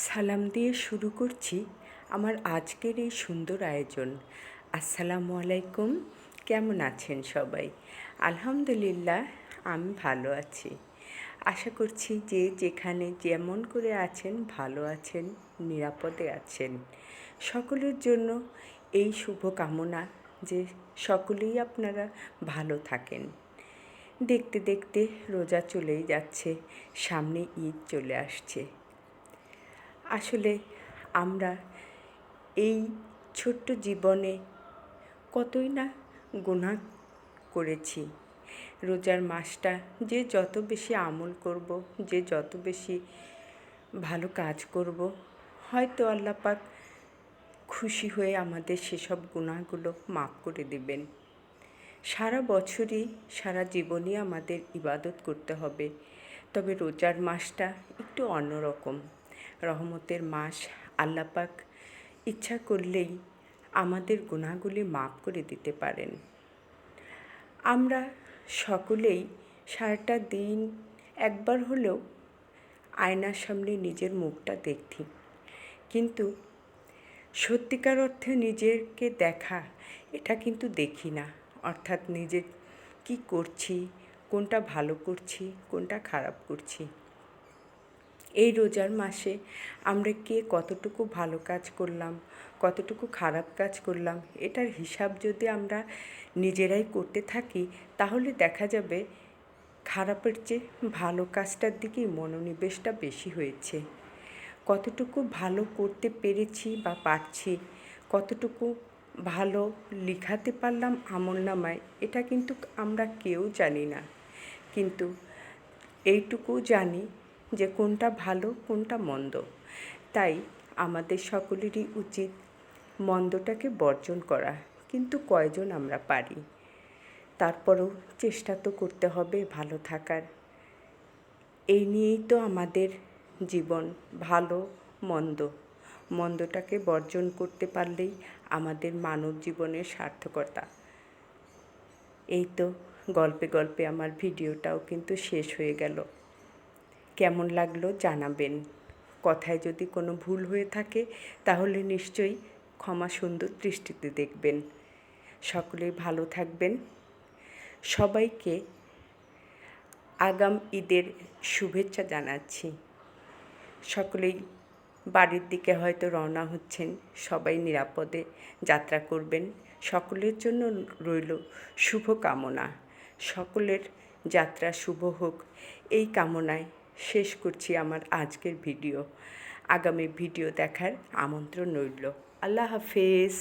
সালাম দিয়ে শুরু করছি আমার আজকের এই সুন্দর আয়োজন। আসসালামু আলাইকুম। কেমন আছেন সবাই? আলহামদুলিল্লাহ, আমি ভালো আছি। আশা করছি যে যেখানে যেমন করে আছেন ভালো আছেন, নিরাপদে আছেন। সকলের জন্য এই শুভ কামনা যে সকলেই আপনারা ভালো থাকেন। দেখতে দেখতে রোজা চলেই যাচ্ছে, সামনে ঈদ চলে আসছে। আসলে আমরা এই ছোট্ট জীবনে কতই না গুনাহ করেছি। রোজার মাসটা যে যত বেশি আমল করব, যে যত বেশি ভালো কাজ করব, হয়তো আল্লাহ পাক খুশি হয়ে আমাদের সেসব গুনাহগুলো মাফ করে দেবেন। সারা বছরই সারা জীবনই আমাদের ইবাদত করতে হবে, তবে রোজার মাসটা একটু অন্যরকম। রহমতের মাস। আল্লাহ পাক ইচ্ছা করলেই আমাদের গুনাহগুলি মাফ করে দিতে পারেন। আমরা সকলেই সারাটা দিন একবার হলেও আয়নার সামনে নিজের মুখটা দেখি, কিন্তু সত্যিকার অর্থে নিজেকে দেখা এটা কিন্তু দেখি না। অর্থাৎ নিজে কি করছি, কোনটা ভালো করছি, কোনটা খারাপ করছি। এই রোজার মাসে আমরা কে কতটুকু ভালো কাজ করলাম, কতটুকু খারাপ কাজ করলাম, এটার হিসাব যদি আমরা নিজেরাই করতে থাকি, তাহলে দেখা যাবে খারাপের চেয়ে ভালো কাজটার দিকেই মনোনিবেশটা বেশি হয়েছে। কতটুকু ভালো করতে পেরেছি বা পারছি, কতটুকু ভালো লিখাতে পারলাম আমলনামায়, এটা কিন্তু আমরা কেউ জানি না। কিন্তু এইটুকু জানি যে কোনটা ভালো, কোনটা মন্দ। তাই আমাদের সকলেরই উচিত মন্দটাকে বর্জন করা। কিন্তু কয়জন আমরা পারি? তারপরেও চেষ্টা তো করতে হবে ভালো থাকার। এই নিয়েই তো আমাদের জীবন, ভালো মন্দ। মন্দটাকে বর্জন করতে পারলেই আমাদের মানব জীবনের সার্থকতা। এই তো গল্পে গল্পে আমার ভিডিওটাও কিন্তু শেষ হয়ে গেল। কেমন লাগলো জানাবেন। কথায় যদি কোনো ভুল হয়ে থাকে তাহলে নিশ্চয়ই ক্ষমা সুন্দর দৃষ্টিতে দেখবেন। সকলেই ভালো থাকবেন। সবাইকে আগাম ঈদের শুভেচ্ছা জানাচ্ছি। সকলেই বাড়ির দিকে হয়তো রওনা হচ্ছেন, সবাই নিরাপদে যাত্রা করবেন। সকলের জন্য রইল শুভ কামনা। সকলের যাত্রা শুভ হোক, এই কামনায় শেষ করছি আমার আজকের ভিডিও। আগামী ভিডিও দেখার আমন্ত্রণ রইল। আল্লাহ হাফেজ।